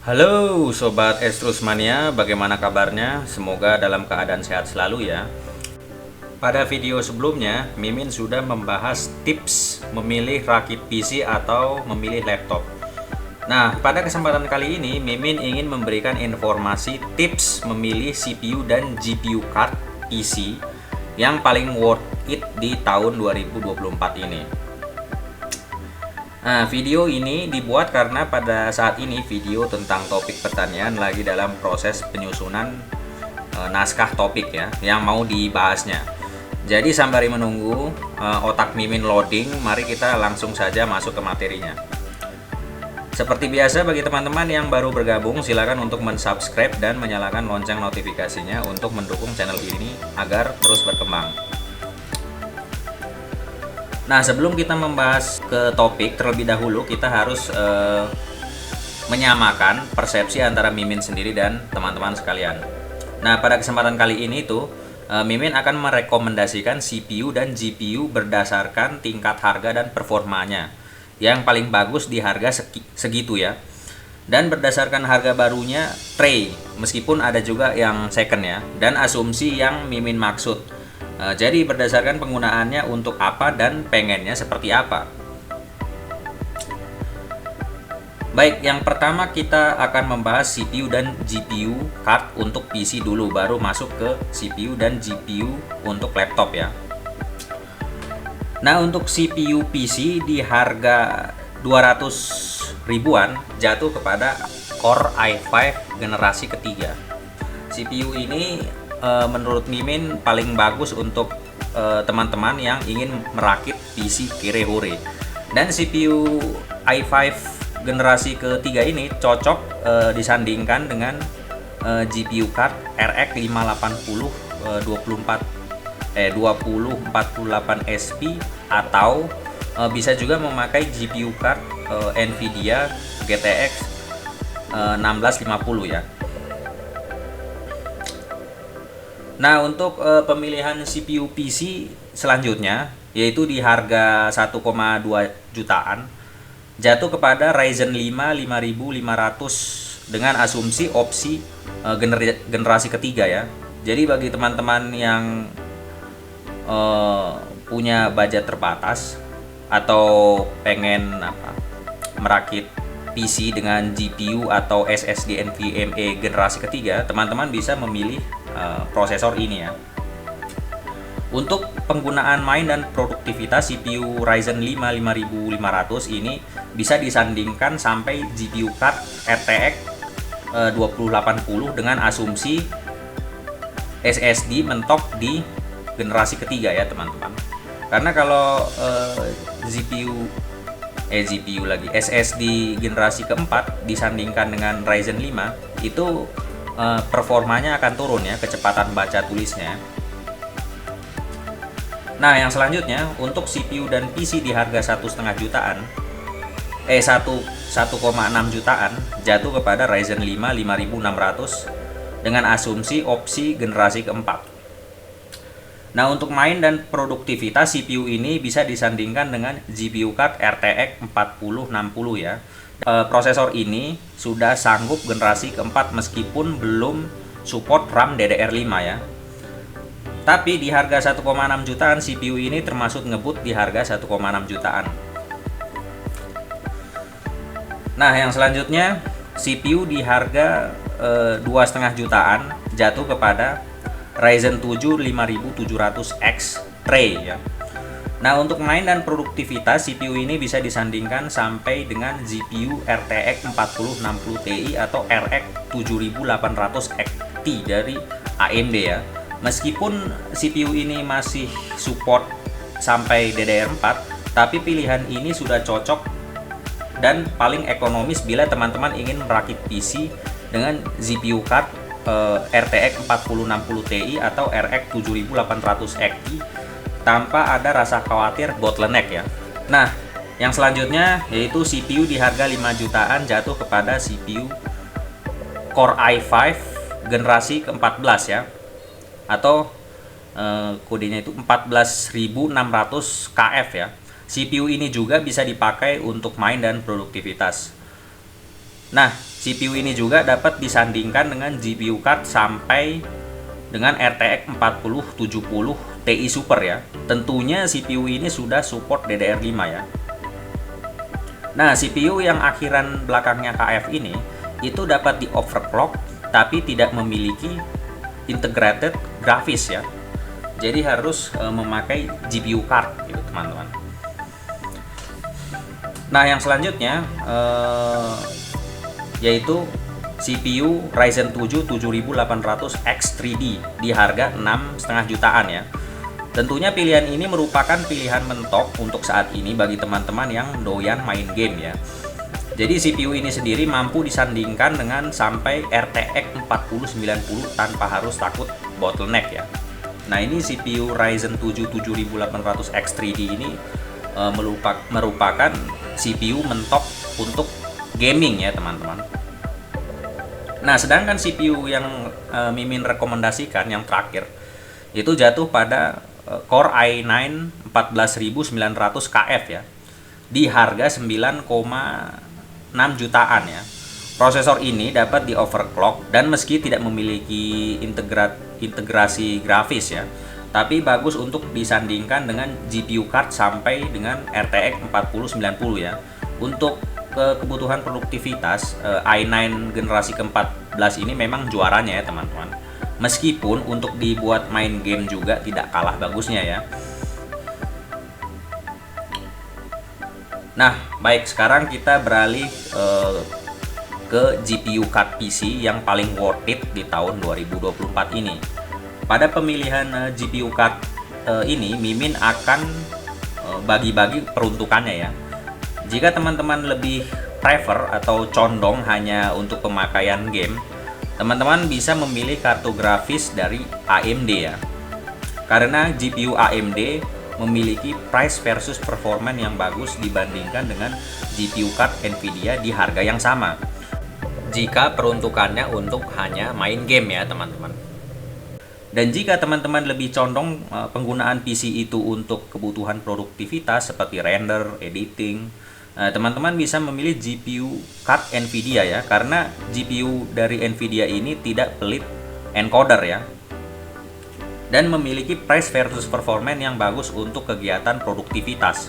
Halo Sobat Estrus Mania, bagaimana kabarnya? Semoga dalam keadaan sehat selalu ya. Pada video sebelumnya, Mimin sudah membahas tips memilih rakit PC atau memilih laptop. Nah, pada kesempatan kali ini, Mimin ingin memberikan informasi tips memilih CPU dan GPU card PC yang paling worth it di tahun 2024 ini. Nah, video ini dibuat karena pada saat ini video tentang topik pertanian lagi dalam proses penyusunan naskah topik ya, yang mau dibahasnya. Jadi sembari menunggu otak Mimin loading, mari kita langsung saja masuk ke materinya. Seperti biasa, bagi teman-teman yang baru bergabung, silakan untuk mensubscribe dan menyalakan lonceng notifikasinya untuk mendukung channel ini agar terus berkembang. Nah, sebelum kita membahas ke topik, terlebih dahulu kita harus menyamakan persepsi antara Mimin sendiri dan teman-teman sekalian. Nah, pada kesempatan kali ini Mimin akan merekomendasikan CPU dan GPU berdasarkan tingkat harga dan performanya. Yang paling bagus di harga segitu ya. Dan berdasarkan harga barunya tray, meskipun ada juga yang second ya, dan asumsi yang Mimin maksud. Jadi berdasarkan penggunaannya untuk apa dan pengennya seperti apa. Baik, yang pertama kita akan membahas CPU dan GPU card untuk PC dulu, baru masuk ke CPU dan GPU untuk laptop ya. Nah, untuk CPU PC di harga 200 ribuan jatuh kepada Core i5 generasi ketiga. CPU ini menurut Mimin paling bagus untuk teman-teman yang ingin merakit PC kire-hore. Dan CPU i5 generasi ketiga ini cocok disandingkan dengan GPU card RX 580 2048 SP atau bisa juga memakai GPU card Nvidia GTX 1650 ya. Nah, untuk pemilihan CPU PC selanjutnya, yaitu di harga 1,2 jutaan, jatuh kepada Ryzen 5 5500 dengan asumsi opsi generasi ketiga ya. Jadi bagi teman-teman yang punya budget terbatas atau pengen merakit PC dengan GPU atau SSD NVMe generasi ketiga, teman-teman bisa memilih prosesor ini ya. Untuk penggunaan main dan produktivitas, CPU Ryzen 5 5500 ini bisa disandingkan sampai GPU card RTX 2080 dengan asumsi SSD mentok di generasi ketiga ya teman-teman. Karena kalau SSD generasi keempat disandingkan dengan Ryzen 5 itu performanya akan turun ya, kecepatan baca tulisnya. Nah, yang selanjutnya untuk CPU dan PC di harga 1,5 jutaan 1,6 jutaan jatuh kepada Ryzen 5 5600 dengan asumsi opsi generasi keempat. Nah, untuk main dan produktivitas CPU ini bisa disandingkan dengan GPU card RTX 4060 ya. Prosesor ini sudah sanggup generasi keempat meskipun belum support RAM DDR5 ya. Tapi di harga 1,6 jutaan CPU ini termasuk ngebut di harga 1,6 jutaan. Nah, yang selanjutnya CPU di harga 2,5 jutaan jatuh kepada Ryzen 7 5700X Tray ya. Nah, untuk main dan produktivitas CPU ini bisa disandingkan sampai dengan GPU RTX 4060 Ti atau RX 7800 XT dari AMD ya. Meskipun CPU ini masih support sampai DDR4, tapi pilihan ini sudah cocok dan paling ekonomis bila teman-teman ingin merakit PC dengan GPU card RTX 4060 Ti atau RX 7800 XT tanpa ada rasa khawatir bottleneck ya. Nah, yang selanjutnya yaitu CPU di harga 5 jutaan jatuh kepada CPU Core i5 generasi ke-14 ya. Atau kodenya itu 14600 KF ya. CPU ini juga bisa dipakai untuk main dan produktivitas. Nah, CPU ini juga dapat disandingkan dengan GPU card sampai dengan RTX 4070 Ti Super ya. Tentunya CPU ini sudah support DDR5 ya. Nah, CPU yang akhiran belakangnya KF ini itu dapat di overclock tapi tidak memiliki integrated grafis ya. Jadi harus memakai GPU card gitu teman-teman. Nah, yang selanjutnya yaitu CPU Ryzen 7 7800X3D di harga 6,5 jutaan ya. Tentunya pilihan ini merupakan pilihan mentok untuk saat ini bagi teman-teman yang doyan main game ya. Jadi CPU ini sendiri mampu disandingkan dengan sampai RTX 4090 tanpa harus takut bottleneck ya. Nah, ini CPU Ryzen 7 7800X3D ini merupakan CPU mentok untuk gaming ya teman-teman. Nah, sedangkan CPU yang Mimin rekomendasikan yang terakhir itu jatuh pada Core i9 14900 KF ya, di harga 9,6 jutaan ya. Prosesor ini dapat di overclock dan meski tidak memiliki integrasi grafis ya, tapi bagus untuk disandingkan dengan GPU card sampai dengan RTX 4090 ya. Untuk kebutuhan produktivitas i9 generasi ke-14 ini memang juaranya ya teman-teman. Meskipun untuk dibuat main game juga tidak kalah bagusnya ya. Nah, baik, sekarang kita beralih ke GPU card PC yang paling worth it di tahun 2024 ini. Pada pemilihan GPU card ini, Mimin akan bagi-bagi peruntukannya ya. Jika teman-teman lebih prefer atau condong hanya untuk pemakaian game, teman-teman bisa memilih kartu grafis dari AMD ya. Karena GPU AMD memiliki price versus performance yang bagus dibandingkan dengan GPU card Nvidia di harga yang sama. Jika peruntukannya untuk hanya main game ya teman-teman. Dan jika teman-teman lebih condong penggunaan PC itu untuk kebutuhan produktivitas seperti render, editing, teman-teman bisa memilih GPU card Nvidia ya, karena GPU dari Nvidia ini tidak pelit encoder ya, dan memiliki price versus performance yang bagus untuk kegiatan produktivitas.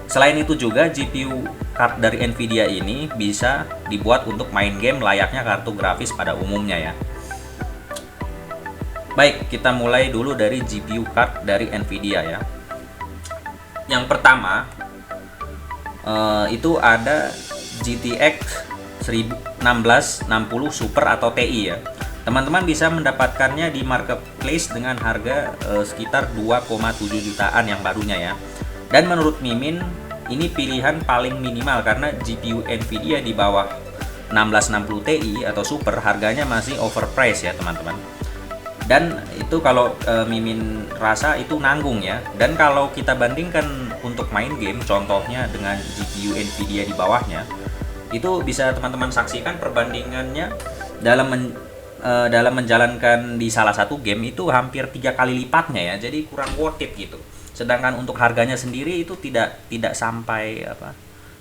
Selain itu juga GPU card dari Nvidia ini bisa dibuat untuk main game layaknya kartu grafis pada umumnya ya. Baik, kita mulai dulu dari GPU card dari Nvidia ya. Yang pertama itu ada GTX 1660 Super atau TI ya. Teman-teman bisa mendapatkannya di marketplace dengan harga sekitar 2,7 jutaan yang barunya ya. Dan menurut Mimin ini pilihan paling minimal karena GPU Nvidia di bawah 1660 Ti atau Super harganya masih overpriced ya teman-teman. Dan itu kalau Mimin rasa itu nanggung ya. Dan kalau kita bandingkan untuk main game contohnya dengan GPU Nvidia di bawahnya, itu bisa teman-teman saksikan perbandingannya dalam menjalankan di salah satu game itu hampir 3 kali lipatnya ya. Jadi kurang worth it gitu. Sedangkan untuk harganya sendiri itu tidak sampai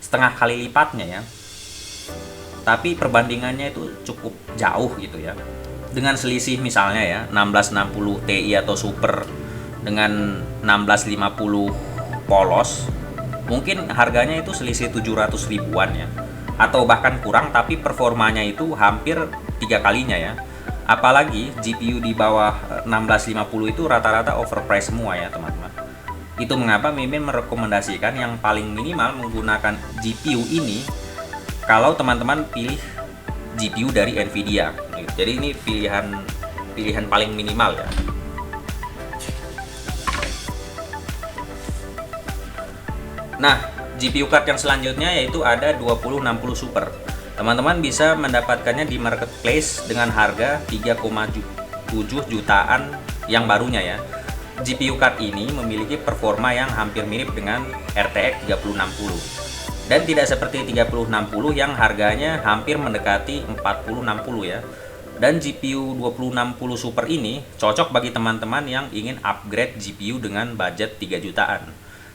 setengah kali lipatnya ya. Tapi perbandingannya itu cukup jauh gitu ya. Dengan selisih misalnya ya 1660 Ti atau Super dengan 1650 polos, mungkin harganya itu selisih 700 ribuan ya, atau bahkan kurang, tapi performanya itu hampir 3 kalinya ya. Apalagi GPU di bawah 1650 itu rata-rata overpriced semua ya teman-teman. Itu mengapa Mimin merekomendasikan yang paling minimal menggunakan GPU ini kalau teman-teman pilih GPU dari Nvidia. Jadi ini pilihan paling minimal ya. Nah, GPU card yang selanjutnya yaitu ada 2060 Super. Teman-teman bisa mendapatkannya di marketplace dengan harga 3,7 jutaan yang barunya ya. GPU card ini memiliki performa yang hampir mirip dengan RTX 3060. Dan tidak seperti 3060 yang harganya hampir mendekati 4060 ya. Dan GPU 2060 Super ini cocok bagi teman-teman yang ingin upgrade GPU dengan budget 3 jutaan.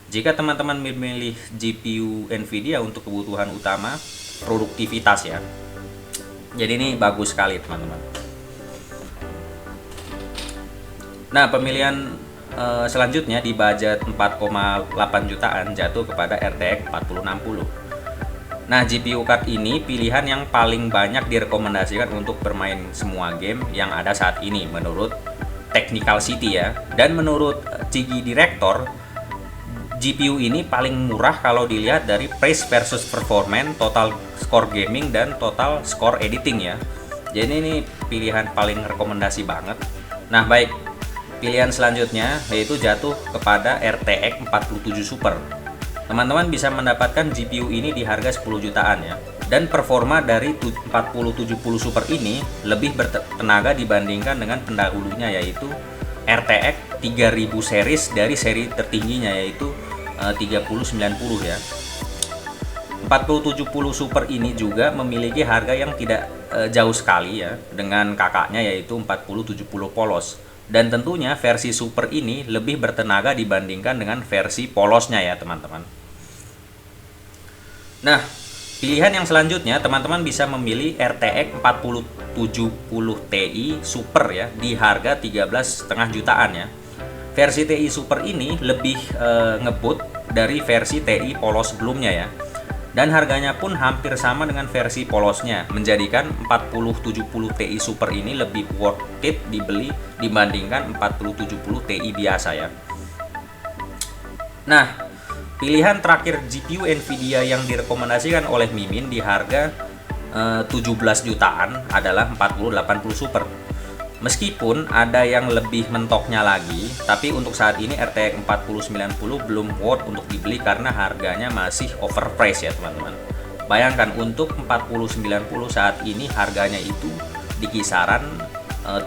Jika teman-teman memilih GPU Nvidia untuk kebutuhan utama produktivitas ya. Jadi ini bagus sekali teman-teman. Nah, pemilihan selanjutnya di budget 4,8 jutaan jatuh kepada RTX 4060. Nah, GPU card ini pilihan yang paling banyak direkomendasikan untuk bermain semua game yang ada saat ini menurut Technical City ya. Dan menurut CG Director, GPU ini paling murah kalau dilihat dari price versus performance, total score gaming, dan total score editing ya. Jadi ini pilihan paling rekomendasi banget. Nah, baik, pilihan selanjutnya yaitu jatuh kepada RTX 47 Super. Teman-teman bisa mendapatkan GPU ini di harga 10 jutaan ya. Dan performa dari 4070 Super ini lebih bertenaga dibandingkan dengan pendahulunya yaitu RTX 3000 series dari seri tertingginya yaitu 3090 ya. 4070 Super ini juga memiliki harga yang tidak jauh sekali ya dengan kakaknya yaitu 4070 polos. Dan tentunya versi Super ini lebih bertenaga dibandingkan dengan versi polosnya ya teman-teman. Nah, pilihan yang selanjutnya teman-teman bisa memilih RTX 4070 Ti Super ya di harga 13,5 jutaan ya. Versi Ti Super ini lebih ngebut dari versi Ti polos sebelumnya ya. Dan harganya pun hampir sama dengan versi polosnya, menjadikan 4070 Ti Super ini lebih worth it dibeli dibandingkan 4070 Ti biasa ya. Nah, pilihan terakhir GPU Nvidia yang direkomendasikan oleh Mimin di harga 17 jutaan adalah 4080 Super. Meskipun ada yang lebih mentoknya lagi, tapi untuk saat ini RTX 4090 belum worth untuk dibeli karena harganya masih overpriced ya teman-teman. Bayangkan untuk 4090 saat ini harganya itu di kisaran 30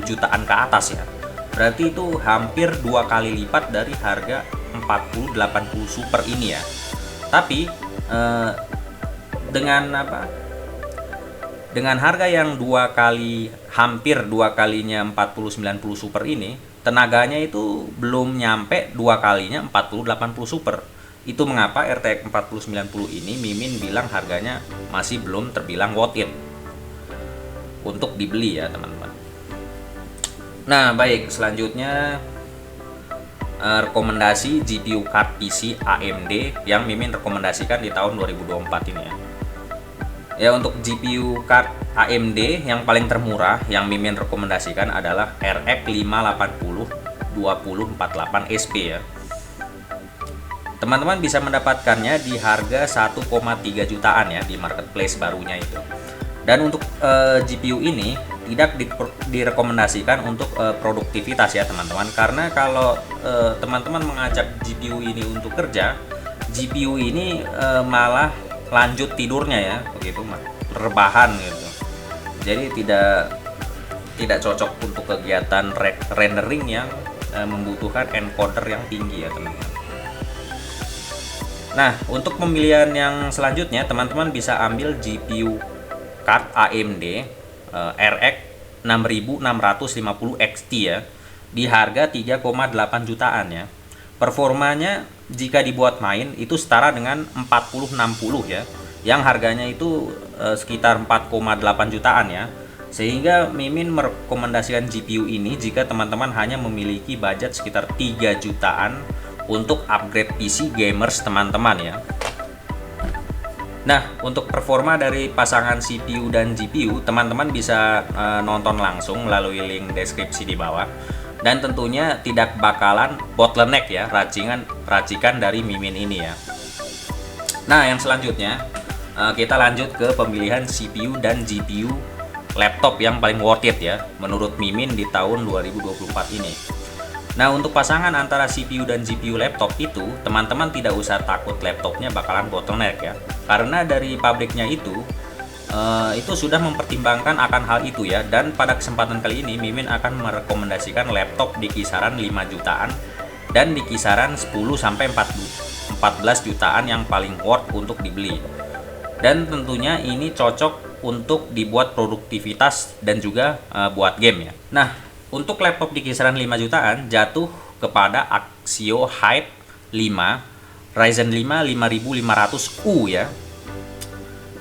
jutaan ke atas ya. Berarti itu hampir 2 kali lipat dari harga 4080 Super ini ya. Tapi dengan harga yang hampir 2 kalinya 4090 Super ini, tenaganya itu belum nyampe 2 kalinya 4080 Super. Itu mengapa RTX 4090 ini Mimin bilang harganya masih belum terbilang worth it untuk dibeli ya teman-teman. Nah, baik, selanjutnya rekomendasi GPU card PC AMD yang Mimin rekomendasikan di tahun 2024 ini ya. Ya, untuk GPU card AMD yang paling termurah yang Mimin rekomendasikan adalah RX 580 2048 SP ya. Teman-teman bisa mendapatkannya di harga 1,3 jutaan ya di marketplace barunya itu. Dan untuk GPU ini tidak direkomendasikan untuk produktivitas ya teman-teman, karena kalau teman-teman mengajak GPU ini untuk kerja, GPU ini malah lanjut tidurnya ya, begitu rebahan gitu. Jadi tidak cocok untuk kegiatan rendering yang membutuhkan encoder yang tinggi ya teman-teman. Nah, untuk pemilihan yang selanjutnya teman-teman bisa ambil GPU card AMD RX 6650 XT ya di harga 3,8 jutaan ya. Performanya jika dibuat main itu setara dengan 4060 ya, yang harganya itu sekitar 4,8 jutaan ya. Sehingga Mimin merekomendasikan GPU ini jika teman-teman hanya memiliki budget sekitar 3 jutaan untuk upgrade PC gamers teman-teman ya. Nah, untuk performa dari pasangan CPU dan GPU, teman-teman bisa nonton langsung melalui link deskripsi di bawah. Dan tentunya tidak bakalan bottleneck ya racikan dari Mimin ini ya. Nah, yang selanjutnya kita lanjut ke pemilihan CPU dan GPU laptop yang paling worth it ya menurut Mimin di tahun 2024 ini. Nah, untuk pasangan antara CPU dan GPU laptop itu, teman-teman tidak usah takut laptopnya bakalan bottleneck ya. Karena dari pabriknya itu sudah mempertimbangkan akan hal itu ya. Dan pada kesempatan kali ini Mimin akan merekomendasikan laptop di kisaran 5 jutaan dan di kisaran 10 sampai 14 jutaan yang paling worth untuk dibeli. Dan tentunya ini cocok untuk dibuat produktivitas dan juga buat game ya. Nah, untuk laptop di kisaran 5 jutaan jatuh kepada Axio Hype 5 Ryzen 5 5500U ya.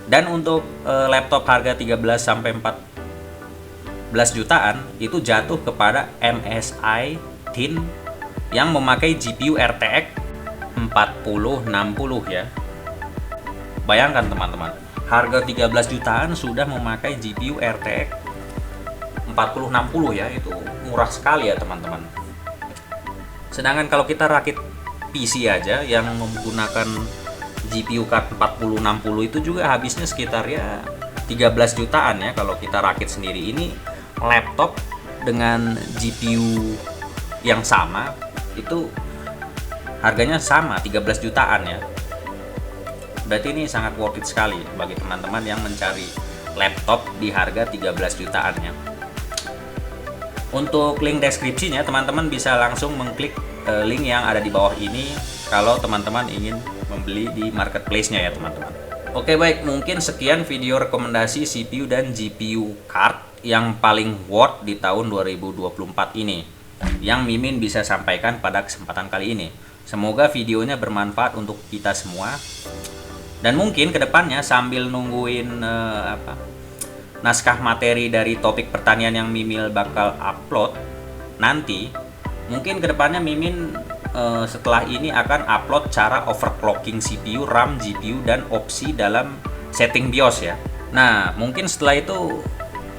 Dan untuk laptop harga 13 sampai 14 jutaan itu jatuh kepada MSI Thin yang memakai GPU RTX 4060 ya. Bayangkan teman-teman, harga 13 jutaan sudah memakai GPU RTX 4060 ya, itu murah sekali ya teman-teman. Sedangkan kalau kita rakit PC aja yang menggunakan GPU card 4060 itu juga habisnya sekitar ya 13 jutaan ya kalau kita rakit sendiri. Ini laptop dengan GPU yang sama itu harganya sama 13 jutaan ya. Berarti ini sangat worth it sekali bagi teman-teman yang mencari laptop di harga 13 jutaan ya. Untuk link deskripsinya teman-teman bisa langsung mengklik link yang ada di bawah ini kalau teman-teman ingin membeli di marketplace-nya ya teman-teman. Oke baik, mungkin sekian video rekomendasi CPU dan GPU card yang paling worth di tahun 2024 ini yang Mimin bisa sampaikan pada kesempatan kali ini. Semoga videonya bermanfaat untuk kita semua. Dan mungkin kedepannya sambil nungguin naskah materi dari topik pertanian yang Mimin bakal upload nanti, mungkin kedepannya Mimin setelah ini akan upload cara overclocking CPU, RAM, GPU, dan opsi dalam setting BIOS ya. Nah, mungkin setelah itu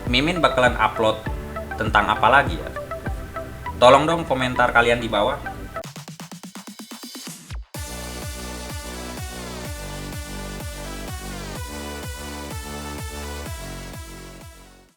Mimin bakalan upload tentang apa lagi ya. Tolong dong komentar kalian di bawah.